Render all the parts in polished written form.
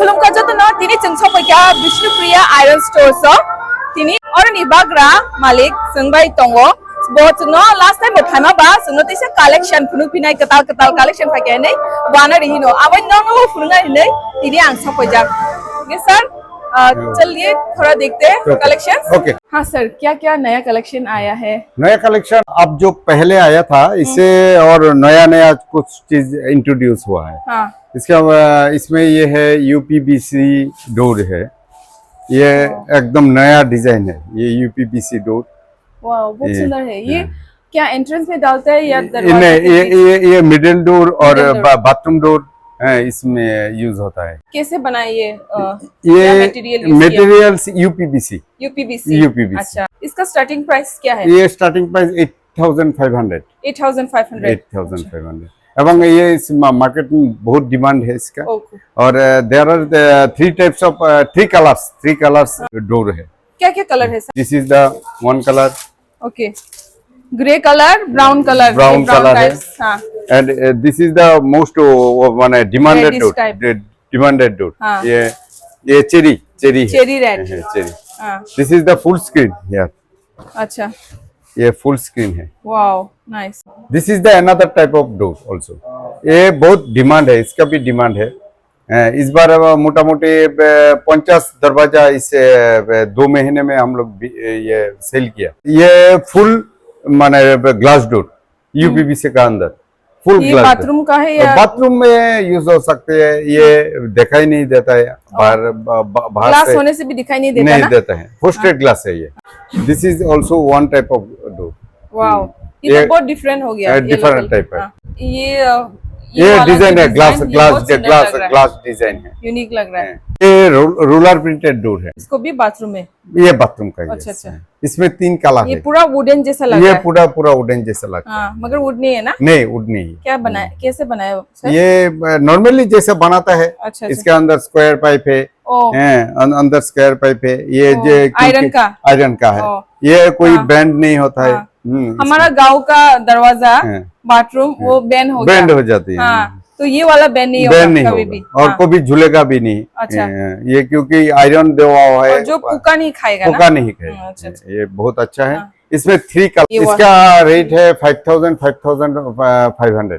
खुलुम का जो तो ना तिनी चंग सो क्या विष्णुप्रिया आयरन स्टोर सो तिनी और नि बाग्रा मालिक संबाई तंगो बहुत नो लास्ट टाइम में थाना बा सुनो तिसे कलेक्शन फुनु पिनाय कताल कलेक्शन फाके नै बाना रही नो अब नो फुनुगा नै तिनी आं सो जा ओके सर चलिए थोड़ा देखते हैं कलेक्शन। ओके हाँ सर, क्या क्या नया कलेक्शन आया है? नया कलेक्शन अब जो पहले आया था इससे और नया कुछ चीज इंट्रोड्यूस हुआ है। हाँ। इसमें ये है यूपीवीसी डोर है, ये एकदम नया डिजाइन है। ये यूपीवीसी डोर वाह बहुत सुंदर है। ये क्या एंट्रेंस में डालता है या दरवाजे? ये मिडिल डोर और बाथरूम डोर इसमें यूज होता है। कैसे बनाए ये मटेरियल्स यूपीवीसी। अच्छा, इसका स्टार्टिंग प्राइस क्या है? ये स्टार्टिंग प्राइस 8500 এবং ये इस मार्केट में बहुत डिमांड है इसका। और there are three colours door है। क्या क्या कलर है? This is the one colour. Okay, grey colour, brown colour है। हाँ। And this is the most one demanded door. ये cherry red cherry. This is the full screen here. अच्छा, ये full screen है। Wow nice. This is the another type of door also. ये बहुत demand है, इसका भी डिमांड है। इस बार मोटा मोटी 50 दरवाजा इस 2 महीने में हम लोग ये सेल किया। ये फुल माने ग्लास डोर यूपीवीसी का अंदर फुल ग्लास। बाथरूम का है या बाथरूम में यूज हो सकते हैं। ये दिखाई नहीं देता है बाहर ग्लास होने से भी दिखाई नहीं देता है। फोस्टेड ग्लास है ये। This is also one type of door. Wow, ये तो बहुत डिफरेंट हो गया। डिफरेंट टाइप है। ये डिजाइन है, ग्लास डिजाइन है, यूनिक लग रहा है। ये रोलर प्रिंटेड डोर है। इसको भी बाथरूम में? ये बाथरूम का। अच्छा। इसमें 3 कलर है। ये पूरा वुडन जैसा लग रहा है। ये पूरा वुडन जैसा लगता है। मगर वुड नहीं है ना? नहीं, वुड नहीं। क्या बनाया, कैसे बनाया सर? ये नॉर्मली जैसे बनाता है। अच्छा। इसके अंदर स्क्वायर पाइप है। अंदर स्क्वायर पाइप है। ये आयरन का है। ये कोई बैंड नहीं होता है। हमारा गांव का दरवाजा बाथरूम वो बैंड हो जाती है। तो ये वाला बैंड नहीं होगा कभी भी, और कभी झूलेगा भी नहीं। अच्छा। ये क्योंकि आयरन देवा हुआ है, जो पुका नहीं खाएगा अच्छा। ये बहुत अच्छा है। इसमें 3 कलर। इसका रेट है 5500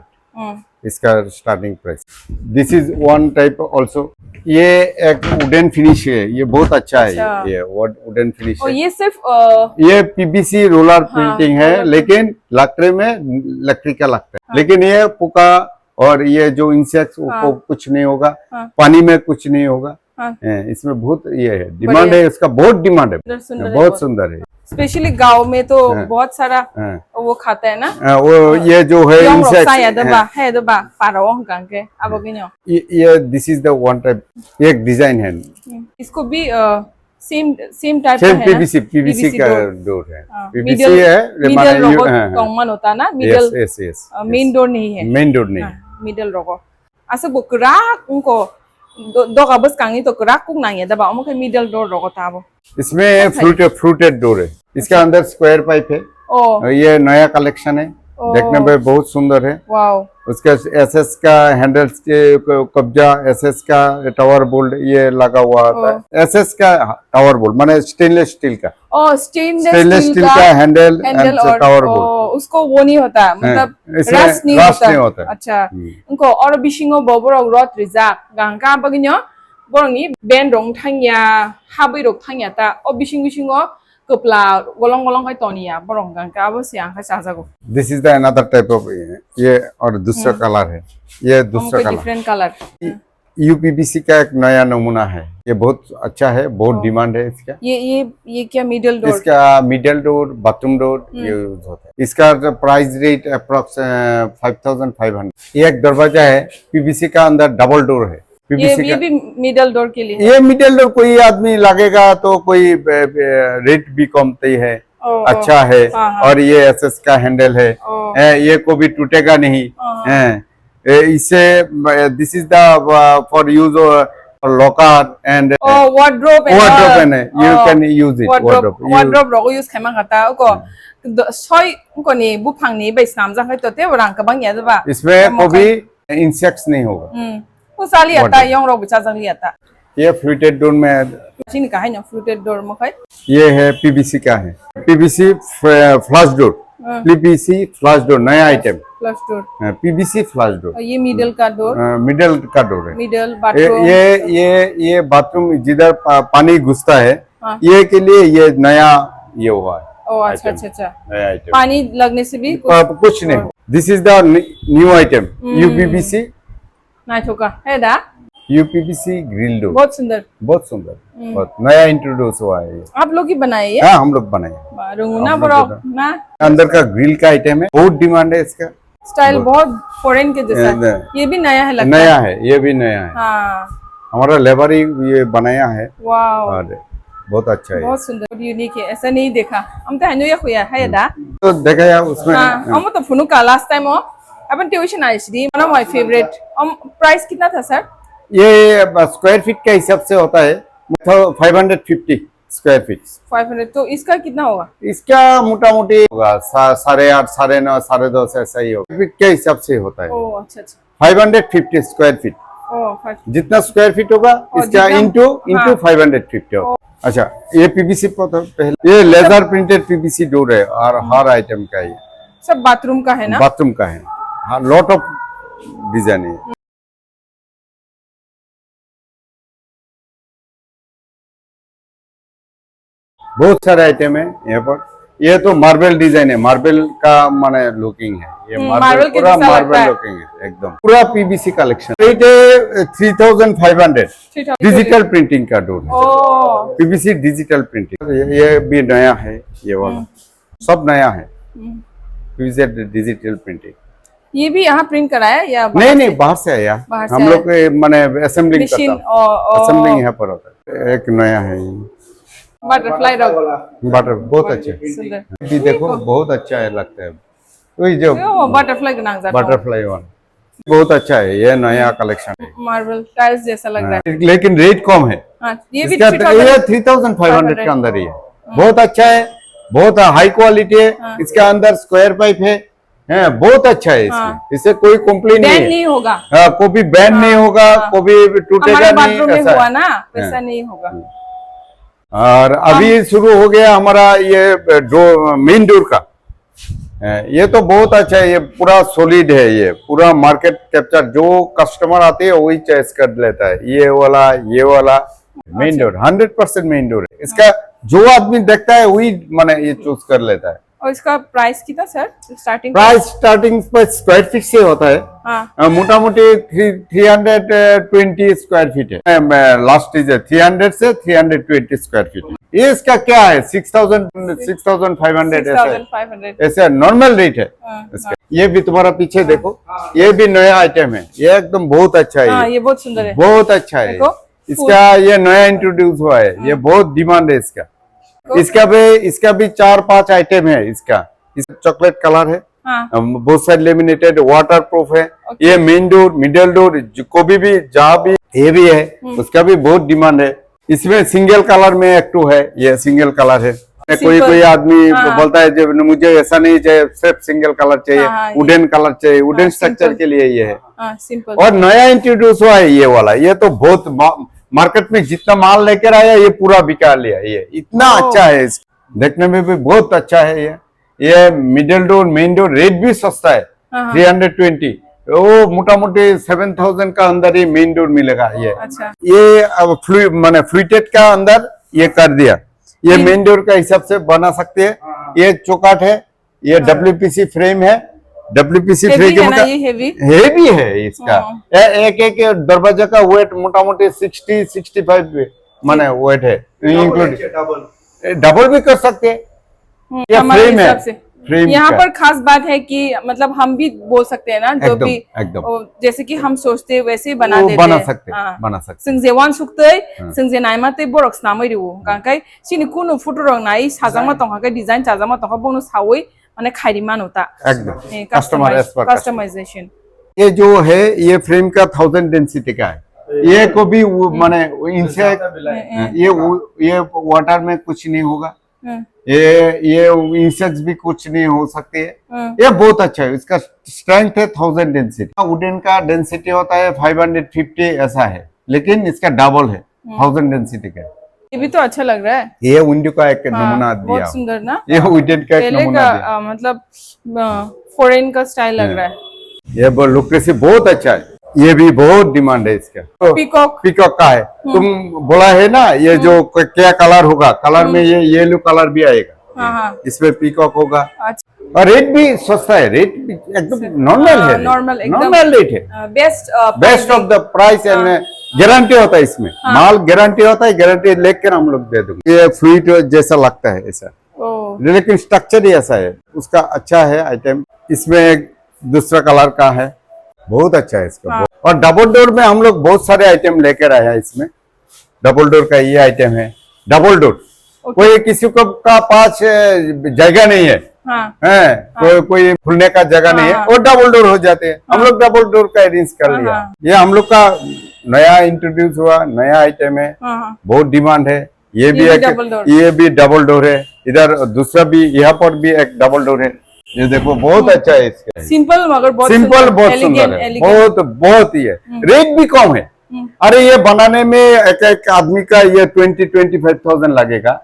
इसका starting price. This is one type also. ये एक वुडन फिनिश है, ये बहुत अच्छा है। ये वुडन फिनिश है। ये सिर्फ ये पीवीसी रोलर प्रिंटिंग है, लेकिन लकड़ी में लकड़ी का लगता है। लेकिन ये पुका और ये जो इंसेक्ट्स को कुछ नहीं होगा। पानी में कुछ नहीं होगा। इसमें बहुत ये है डिमांड है, इसका बहुत डिमांड है। बहुत सुंदर है। स्पेशली गांव में तो बहुत सारा वो खाता है ना। वो ये जो है इंसेक्ट ये this is the one type. एक डिजाइन है। इसको भी सेम टाइप का है। पीवीसी का डोर है। पीवीसी है। मिडल रोबोट कॉमन होता है ना। मिडल मेन डोर नहीं है। मेन डोर नहीं है। मिडल रोबोट ऐसे बुकरा उनको दो का बस कांगी तो करा कुक नहीं है दबा उनको मिडल डोर रोबोट था वो। इसमें फ्रूटेड डोर है। इसके अंदर स्क्वायर पाइप है। ये नया कलेक्शन है, देखने में बहुत सुंदर है। उसके एसएस का हैंडल के कब्जा, एसएस का टावर बोल्ट ये लगा हुआ होता है। एसएस का टावर बोल्ट माने स्टेनलेस स्टील का। स्टेनलेस स्टील का हैंडल एंड टावर बोल्ट। उसको वो नहीं होता, मतलब रस्ट नहीं होता। अच्छा, उनको और बिशिंगो बोबरो रॉट रिजा गांगा बगिनो बोरंगनी बेन रोंग थांया हाबै रोग थांया ता ओ बिशिंगो कपला गोलों है तोनिया बरों गांगा बस यहाँ का चाचागो। This is the another type of. ये और दूसरा कलर है। ये दूसरा कलर डिफरेंट कलर। यूपीवीसी का एक नया नमूना है। ये बहुत अच्छा है, बहुत डिमांड है इसका। ये क्या मिडल डोर? इसका middle door, bathroom door use होता है। इसका प्राइस रेट अप्रॉक्स 5500। ये एक दरवाजा है पीवीसी का, अंदर डबल डोर है। ये भी मिडल डोर के लिए। ये मिडल डोर कोई आदमी लगेगा तो कोई रेट भी कमती है। अच्छा है। और ये एसएस का हैंडल है। ये को भी टूटेगा नहीं। इससे this is the for use locker and wardrobe and you can use it. Wardrobe रोग यूज खाइमा खाता को सोय को ने बुफांगनी बैसनाम जाखै तोते वरां कबां या दबा। इसमें कोई इंसेक्ट्स नहीं होगा। वो साली आता योंग रोग बचा जंगली आता। ये फ्लूटेड डोर में Sini ka haina fluted door mo kay. ये है पीवीसी का है, PVC flush door, PVC flush door नया item, Flush door. PVC flush door, और ये middle का door, मिडल का डोर है। middle bathroom. ये बाथरूम जिधर पानी घुसता है, हाँ। ये के लिए ये नया ये हुआ है। ओ अच्छा अच्छा अच्छा। नया आइटम पानी लगने से भी कुछ नहीं। This is the new item UPVC, ना ठोका है दा। यूपीवीसी ग्रिल डोर, बहुत सुंदर। बहुत सुंदर, बहुत नया इंट्रोड्यूस हुआ है ये। आप लोग ही बनाए ये? हाँ हम लोग बनाए। रंगूना बड़ा ना अंदर का ग्रिल का आइटम है, बहुत डिमांड है इसका। स्टाइल बहुत फॉरेन के जैसा है। ये भी नया है लगता नया है। है, ये भी नया है। हाँ हमारा लेबर ही ये बनाया है वाओ और बहुत अच्छा है। बहुत सुंदर यूनिक है, ऐसा नहीं देखा हम तो हनु या खुया है दा। तो देखा यार उसमें हाँ हम तो फुनु का लास्ट टाइम हो अपन ट्यूशन आई थी, one of my favourite. Price कितना था सर? ये स्क्वायर फीट के हिसाब से होता है, 550 स्क्वायर फीट। 500 तो इसका कितना होगा? इसका मोटा मोटी होगा 8.5, 9.5, 10.5 ऐसा ही होगा, फीट के हिसाब से होता है। ओ अच्छा अच्छा। 550 स्क्वायर फीट, ओ 5 जितना स्क्वायर फीट होगा इसका जितना- इंटू हाँ। 550 होगा। अच्छा ये पीवीसी पहले ये लेजर प्रिंटेड पीवीसी डोर है और हर आइटम का ये सब बाथरूम का है ना? बाथरूम का है। हाँ लॉट ऑफ डिजाइन है। बहुत सारे आइटम है यहाँ पर। ये तो मार्बल डिजाइन है, मार्बल का माने लुकिंग है, ये मार्बल मार्बल के पूरा जैसा लगता मार्बल है। लुकिंग है एकदम, पूरा पीवीसी कलेक्शन। रेट है 3500। 3000 डिजिटल प्रिंटिंग का डोर है, ओ पीवीसी डिजिटल प्रिंटिंग। ये भी नया है, ये वाला सब नया है, पीवीसी डिजिटल प्रिंटिंग। ये भी यहाँ प्रिंट कराया या बाहर नहीं से? नहीं बाहर से आया, बाहर से हम लोग माने असेंबलिंग मशीन करता, असेंबलिंग यहाँ पर होता है। एक नया है बटरफ्लाई डॉग बटर, बहुत अच्छा है। सुंदर। ये देखो बहुत अच्छा है लगता है, वही जो ओ बटरफ्लाई का नाम जाता बटरफ्लाई वाला बहुत अच्छा है, ये नया कलेक्शन है। मार्बल टाइल्स जैसा लग रहा है। लेकिन रेट कम है हाँ ये भी इसका, 3000 ये 3500 के अंदर ही है। बहुत अच्छा है, बहुत हाई क्वालिटी है। इसके अंदर स्क्वायर पाइप है, बहुत अच्छा है इसमें, इससे कोई कंप्लेन बैंड नहीं है। नहीं होगा। हाँ, कोई बैंड नहीं होगा, कोई टूटेगा हमारे नहीं, बाथरूम में ऐसा हुआ है। ना वैसा नहीं होगा। और अभी शुरू हो गया हमारा ये मेन डोर का, ये तो बहुत अच्छा है, ये पूरा सॉलिड है, ये पूरा मार्केट कैप्चर, जो कस्टमर आते हैं वही चॉइस कर लेता है, ये वाला मेन डोर 100% मेन डोर है। इसका जो आदमी देखता है वही माने ये चूज कर लेता है। और इसका प्राइस कितना सर स्टार्टिंग? प्राइस स्टार्टिंग पर स्क्वायर फीट से होता है, हाँ मोटा मोटी 320 स्क्वायर फीट है। लास्ट इज 300 से 320 स्क्वायर फीट है। ये इसका क्या है 6500 ऐसा है, 6500। ऐसा नॉर्मल रेट है हाँ, इसका। ये भी तुम्हारा पीछे देखो, ये भी नया आइटम है, ये एकदम बहुत अच्छा है, हाँ ये बहुत सुंदर है। बहुत अच्छा है देखो, इसका। ये नया इंट्रोड्यूस हुआ है, ये बहुत डिमांड है इसका। इसका भी 4-5 आइटम है इसका चॉकलेट कलर है, हाँ बहुत सारे लेमिनेटेड वाटर प्रूफ है। ये मेन डोर, मिडल डोर, को भी जहाँ भी ये भी है, उसका भी बहुत डिमांड है। इसमें सिंगल कलर में एक टू है, ये सिंगल कलर है। कोई आदमी बोलता है जब मुझे ऐसा नहीं चाहिए, सिर्फ सिंगल कलर चाहिए, वुडन कलर चाहिए, वुडन स्ट्रक्चर के लिए ये है। सिंपल। और नया इंट्रोड्यूस हुआ है ये वाला, ये तो बहुत मार्केट में जितना माल लेकर आया ये पूरा बिका लिया, ये इतना अच्छा है, देखने में भी बहुत अच्छा है। ये middle door, main door, rate भी सस्ता है 320, वो मोटा मोटी 7000 का अंदर ही मेन डोर मिलेगा। अच्छा। ये माने फ्लूटेड का अंदर ये कर दिया, ये मेन डोर का हिसाब से बना सकते हैं। ये चौकाट है, ये WPC फ्रेम है, WPC फ्रेम के मतलब हेवी है इसका। एक दरवाजा का वेट मोटा मोटी 60-65 माने वेट है, इंक्लूडिंग डबल भी कर सकते हैं। ये फ्रेम है, फ्रेम यहाँ पर खास बात है कि मतलब हम भी बोल सकते हैं ना, जो भी एकदम जैसे कि हम सोचते हैं वैसे ही बना देते हैं। बना सकते जों जेवान सुक्तै जों जे नायमातै बरक स्नामै रिवो गांखाय सिनि कुनु फुटुरं नाय साजामा तंखाय डिजाइन साजामा तंखा बोनो सावै माने खायरिमा नोता एकदम कस्टमाइजेशन। ये जो है ये फ्रेम का 1000 डेंसिटी का है, ये को भी माने इंसेक्ट, ये वाटर में कुछ नहीं होगा, ये इंसेक्ट्स भी कुछ नहीं हो सकते है। ये बहुत अच्छा है, इसका स्ट्रेंथ है 1000 डेंसिटी। वुडन का डेंसिटी होता है 550 ऐसा है, लेकिन इसका डबल है 1000 डेंसिटी का है। ये भी तो अच्छा लग रहा है। ये विंडो का एक नमूना दिया, बहुत सुंदर ना। ये वुडन का एक पहले नमूना का दिया। मतलब फॉरेन का स्टाइल लग रहा है। ये लुक बहुत अच्छा है, ये भी बहुत डिमांड है इसका। तो पीकॉक पीकॉक का है, तुम बोला है ना ये जो क्या कलर होगा, कलर में ये येलो कलर भी आएगा। हाँ। इसमें पीकॉक होगा। अच्छा। और रेट भी सस्ता है, रेट भी एकदम नॉर्मल है, नॉर्मल एकदम नॉर्मल रेट है। Best of the price and guarantee होता है इसमें। माल गारंटी होता है, गारंटी लेकर हम लोग दे दूंगे। ये फ्लूइड जैसा लगता है ऐसा, लेकिन स्ट्रक्चर ही ऐसा है उसका। अच्छा है आइटम। इसमें एक दूसरा कलर का है, बहुत अच्छा है इसका। और डबल डोर में हम लोग बहुत सारे आइटम लेकर आए हैं इसमें। डबल डोर का ये आइटम है, डबल डोर। कोई किसी को का पास जगह नहीं है, कोई खुलने का जगह नहीं है, और डबल डोर हो जाते हैं। हम लोग डबल डोर का अरेंज कर लिया। ये हम लोग का नया इंट्रोड्यूस हुआ, नया आइटम है, बहुत डिमांड है। ये भी डबल डोर है। इधर दूसरा भी, यहाँ पर भी एक डबल डोर है। ये देखो बहुत अच्छा है इसका। सिंपल मगर बहुत सिंपल, बहुत सुंदर है, बहुत ही है। रेट भी कम है। अरे ये बनाने में एक आदमी का ये 20-25,000 लगेगा।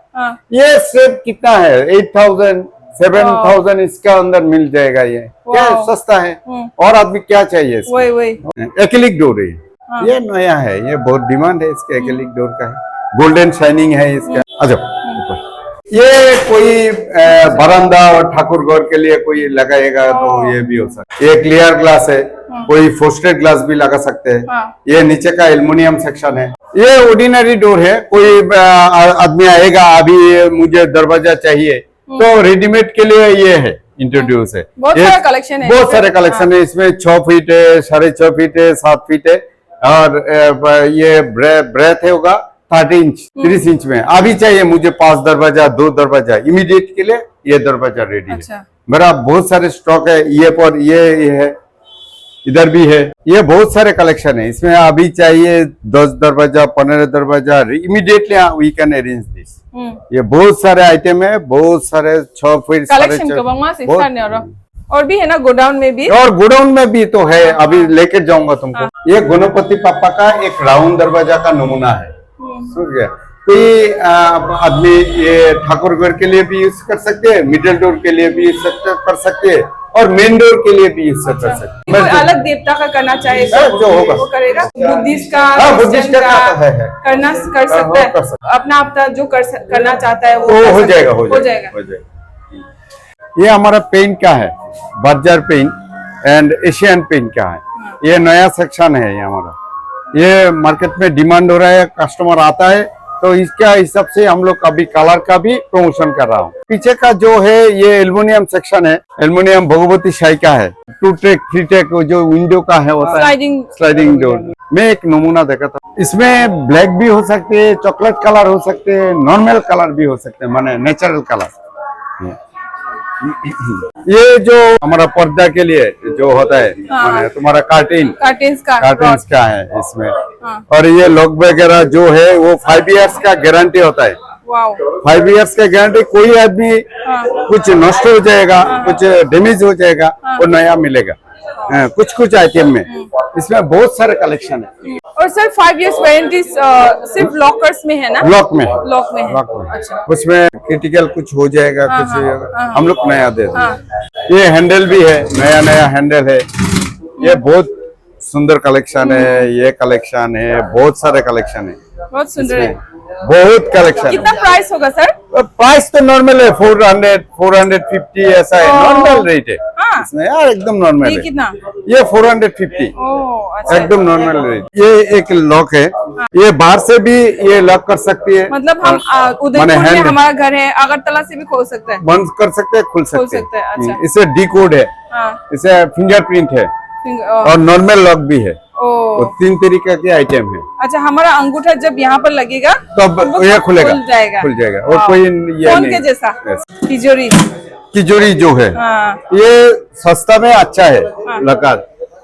ये सिर्फ कितना है, 8,000 7,000 इसका अंदर मिल जाएगा। ये क्या सस्ता है, और आदमी क्या चाहिए। वही एक्रिलिक डोर है, ये नया है, ये बहुत डिमांड है इसके। एक्रिलिक डोर का है, गोल्डन शाइनिंग है इसका। अच्छा, ये कोई बरामदा और ठाकुर घर के लिए कोई लगाएगा तो ये भी हो सकता है। ये क्लियर ग्लास है, कोई फ्रोस्टेड ग्लास भी लगा सकते हैं। ये नीचे का एल्युमिनियम सेक्शन है। ये ऑर्डिनरी डोर है। कोई आदमी आएगा, अभी मुझे दरवाजा चाहिए, तो रेडीमेड के लिए ये है, इंट्रोड्यूस है। बहुत सारा कलेक्शन है, बहुत सारे कलेक्शन है इसमें। 6 फीट है, 6.5 फीट है, 7 फीट है। और ये ब्रेथ है होगा 30 इंच, 30 इंच में। अभी चाहिए मुझे 5 दरवाजा, 2 दरवाजा, इमीडिएट के लिए ये दरवाजा रेडी है मेरा। बहुत सारे स्टॉक है। ये पर ये है, इधर भी है। ये बहुत सारे कलेक्शन है इसमें। अभी चाहिए 10 दरवाजा, 15 दरवाजा, immediately we can arrange this. ये बहुत सारे आइटम है, बहुत सारे 6 फीट कलेक्शन। और भी है ना गोडाउन में भी, और गोडाउन में भी तो है। अभी लेके जाऊंगा तुमको। ये गणपति पापा का एक राउंड दरवाजा का नमूना है। सुन गया, कोई आदमी ये ठाकुर घर के लिए भी यूज कर सकते हैं, मिडिल डोर के लिए भी यूज कर सकते हैं, और मेन डोर के लिए भी यूज कर सकते हैं। कोई अलग देवता का करना चाहे जो होगा वो करेगा। बुद्धिस्ट का, बुद्धिस्ट का है। करना कर सकता है। अपना जो करना चाहता है वो हो जाएगा। ये हमारा पेंट का है, Berger paint and Asian paint का है। ये नया सेक्शन है ये हमारा। ये मार्केट में डिमांड हो रहा है, कस्टमर आता है, तो इसका हिसाब से हम लोग अभी कलर का भी प्रमोशन कर रहा हूँ। पीछे का जो है ये एल्युमिनियम सेक्शन है। एल्युमिनियम भगवती शाही का है। 2 ट्रैक 3 ट्रैक जो विंडो का है होता है, स्लाइडिंग डोर। मैं एक नमूना देखा था, इसमें ब्लैक भी हो सकते हैं, चॉकलेट कलर हो सकते हैं, नॉर्मल कलर भी हो सकते हैं, माने नेचुरल कलर। ये जो हमारा पर्दा के लिए जो होता है, माने तुम्हारा कार्टेन्स का है इसमें। और ये लॉक वगैरह जो है वो 5 इयर्स का गारंटी होता है। 5 इयर्स का गारंटी। कोई आदमी कुछ नष्ट हो जाएगा, कुछ डैमेज हो जाएगा, वो नया मिलेगा। कुछ आइटम में इसमें बहुत सारे कलेक्शन है। और सर 5 इयर्स वारंटी सिर्फ लॉकर्स में है ना? लॉक में। अच्छा। उसमें क्रिटिकल कुछ हो जाएगा, कुछ हम लोग नया दे देंगे। ये हैंडल भी है, नया हैंडल है। ये बहुत सुंदर कलेक्शन है। ये कलेक्शन है, बहुत सारे कलेक्शन है, बहुत सुंदर है, बहुत कलेक्शन। कितना प्राइस होगा सर? प्राइस तो नॉर्मल है, 400-450 ऐसा है, नॉर्मल रेट है इसमें यार, एकदम नॉर्मल है। कितना? ये 450, अच्छा, एकदम नॉर्मल रेट। ये एक लॉक है, ये बाहर से भी ये लॉक कर सकती है। मतलब हम उदयपुर में हमारा घर है, अगरतला से भी खोल सकते हैं, बंद कर सकते हैं, खुल सकते हैं। अच्छा। इसे डी कोड है, इसे फिंगरप्रिंट है, और नॉर्मल लॉक भी है। वो 3 तरीके के आइटम है। अच्छा, हमारा अंगूठा जब यहाँ पर लगेगा तब ये खुलेगा, खुल जाएगा। और कोई ये फोन के जैसा तिजोरी जो है, ये सस्ता में अच्छा है। लगा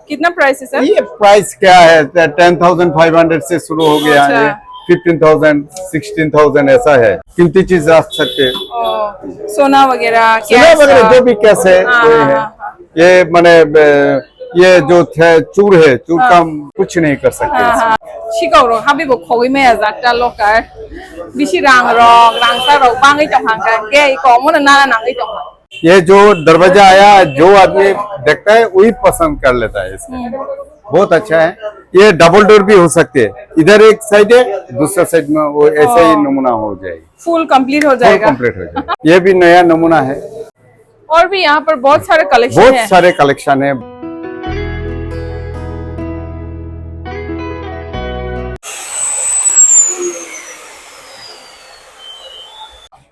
कितना प्राइस है सर? ये प्राइस क्या है, 10,500 से शुरू हो गया है। 15,000, 16,000 ऐसा है। कीमती चीज आ सकते, सोना वगैरह जो भी कैसे ये माने ये जो चूर है, चूर का कुछ नहीं कर सकते इसमें। 시가로 하비보 거기메야 작달로까 비시랑 랑사로 빵이 정한가 게 이거 뭐는 나는 안 이거 ये जो दरवाजा आया, जो आदमी देखता है वही पसंद कर लेता है इसमें। बहुत अच्छा है। ये डबल डोर भी हो सकते है, इधर एक साइड है, दूसरा साइड में वो ऐसे ही नमूना हो जाएगी, फुल कंप्लीट हो जाएगा। कंप्लीट हो जाएगा। ये भी नया नमूना है। और भी यहाँ पर बहुत सारे कलेक्शन बहुत है। सारे कलेक्शन है।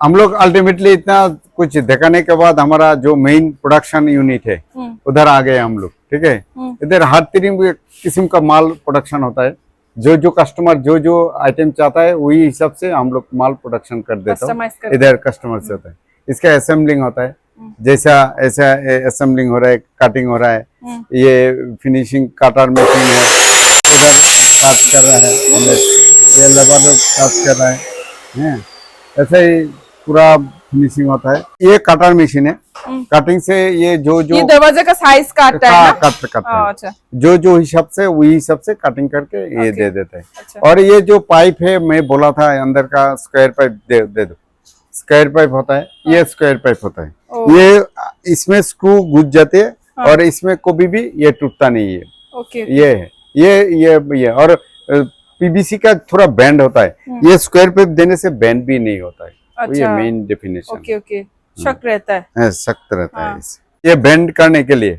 हम लोग अल्टीमेटली इतना कुछ दिखाने के बाद हमारा जो मेन प्रोडक्शन यूनिट है उधर आ गए हम लोग, ठीक है। इधर हर किस्म का माल प्रोडक्शन होता है। जो जो कस्टमर जो जो आइटम चाहता है वही हिसाब से हम लोग माल प्रोडक्शन कर देता है। इधर कस्टमर से होता है, इसका असेंबलिंग होता है। जैसा ऐसा असेंबलिंग हो रहा है, कटिंग हो रहा है, ये फिनिशिंग कटर मशीन है, इधर काट कर रहा है, ये लेबर लोग काट कर रहा है। ऐसा ही पूरा फिनिशिंग होता है। ये कटर मशीन है, कटिंग से ये जो ये दरवाजे का साइज काटता है ना? करता है। अच्छा। जो जो हिसाब से वही हिसाब से कटिंग करके ये दे देता है। अच्छा। और ये जो पाइप है, मैं बोला था अंदर का स्क्वायर पाइप दे दो, स्क्वायर पाइप होता है, ये स्क्वायर पाइप होता है। ये इसमें स्क्रू घुस जाते हैं और इसमें कभी भी ये टूटता नहीं है। ओके। ये है, ये और पीवीसी का थोड़ा बैंड होता है, ये स्क्वायर पाइप देने से बैंड भी नहीं होता है। अच्छा। ये मेन डेफिनेशन। ओके ओके, शक रहता है। सख्त रहता है इसे। ये बेंड करने के लिए,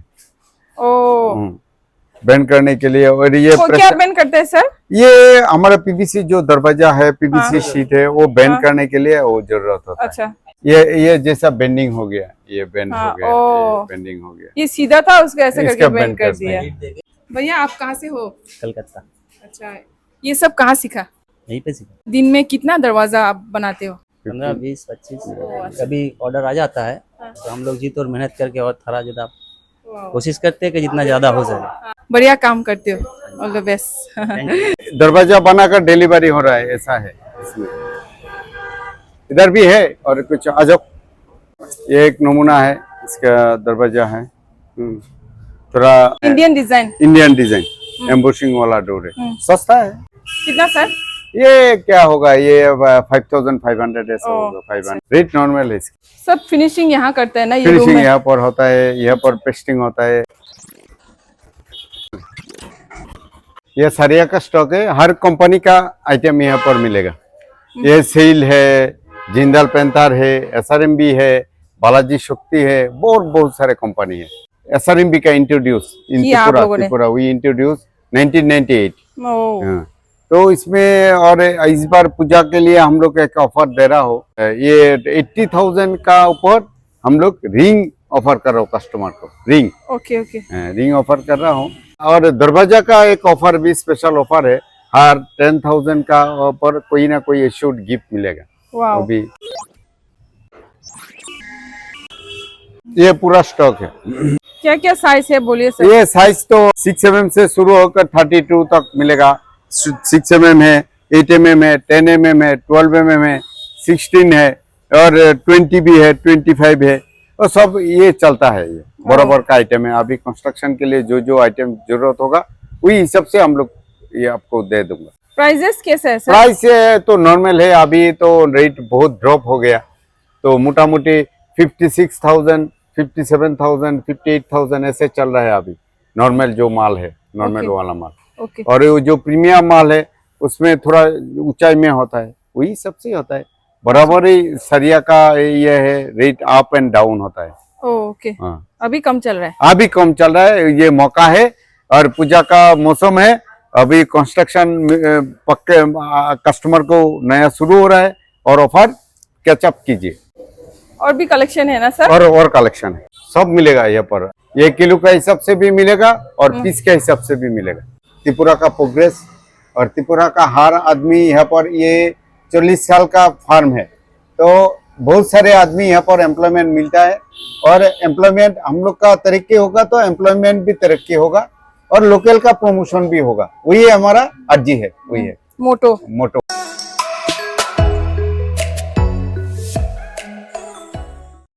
बेंड करने के लिए। और ये क्या बेंड करते हैं सर? ये हमारा पीवीसी जो दरवाजा है, पीवीसी शीट है, वो बेंड करने के लिए वो जरूरत होता है। अच्छा। ये जैसा बेंडिंग हो गया, ये बेंड हो गया, ये बेंडिंग हो गया। ये सीधा था, उसको ऐसे करके बेंड बेंड कर दिया। भैया आप कहाँ से हो? कलकत्ता। अच्छा, ये सब कहाँ सीखा? यहीं पे सीखा। दिन में कितना दरवाजा आप बनाते हो? 15, 20, 25। कभी ऑर्डर आ जाता है तो हम लोग जी तोड़ मेहनत करके और थोड़ा ज्यादा कोशिश करते हैं कि जितना ज्यादा हो सके। बढ़िया काम करते हो, ऑल द बेस्ट। दरवाजा बनाकर डिलीवरी हो रहा है, ऐसा है इसमें। इधर भी है और कुछ अजब, ये एक नमूना है, इसका दरवाजा है थोड़ा Indian design, Indian design embossing वाला डोर है। सस्ता है। कितना सर? ये क्या होगा, ये 5500 ऐसा होगा। 500 रेट नॉर्मल है इसकी। सब फिनिशिंग यहाँ करते हैं ना? ये फिनिशिंग यहाँ पर होता है, यहाँ पर पेस्टिंग होता है। ये सरिया का स्टॉक है, हर कंपनी का आइटम यहाँ पर मिलेगा। ये सेल है, जिंदाल पेंथर है, SRMB है, बालाजी शक्ति है, बहुत सारे कंपनी है। SRMB का introduce in Tripura we introduce 1998। तो इसमें और इस बार पूजा के लिए हम लोग एक ऑफर दे रहा हो, ये 80,000 का ऊपर हम लोग रिंग ऑफर कर रहा हूँ कस्टमर को। Ring, okay okay, ring offer कर रहा हूँ। और दरवाजा का एक ऑफर भी स्पेशल ऑफर है, हर 10,000 का ऊपर कोई ना कोई इश्यूड गिफ्ट मिलेगा। वो भी ये पूरा स्टॉक है। क्या क्या साइज है बोलिए सर? ये साइज तो 6 mm से शुरू होकर 32 तक मिलेगा। 6 mm है, 8 mm है, 10 mm है, 12 mm है, 16 है और 20 भी है, 25 है, और सब ये चलता है। ये बराबर का आइटम है। अभी कंस्ट्रक्शन के लिए जो जो आइटम जरूरत होगा वही हिसाब से हम लोग ये आपको दे दूंगा। प्राइजेस कैसे है सर? प्राइस तो नॉर्मल है, अभी तो रेट बहुत ड्रॉप हो गया, तो मोटा मोटी 56,000, 57,000, 58,000 ऐसे चल रहा है अभी नॉर्मल जो माल है, नॉर्मल वाला माल। और जो प्रीमियम माल है उसमें थोड़ा ऊंचाई में होता है, वही सबसे होता है। बराबर ही सरिया का ये है, रेट अप एंड डाउन होता है। ओके। अभी कम चल रहा है? अभी कम चल रहा है, ये मौका है और पूजा का मौसम है। अभी कंस्ट्रक्शन पक्के कस्टमर को नया शुरू हो रहा है और ऑफर कैचअप कीजिए। और भी कलेक्शन है ना सर? और कलेक्शन है, सब मिलेगा यहाँ पर। 1 किलो का हिसाब से भी मिलेगा और पीस के हिसाब से भी मिलेगा। त्रिपुरा का प्रोग्रेस और त्रिपुरा का हर आदमी यहाँ पर, ये 40 साल का फार्म है, तो बहुत सारे आदमी यहाँ पर एम्प्लॉयमेंट मिलता है। और एम्प्लॉयमेंट हम लोग का तरक्की होगा तो एम्प्लॉयमेंट भी तरक्की होगा और लोकल का प्रमोशन भी होगा। वही हमारा अर्जी है, वही है मोटो।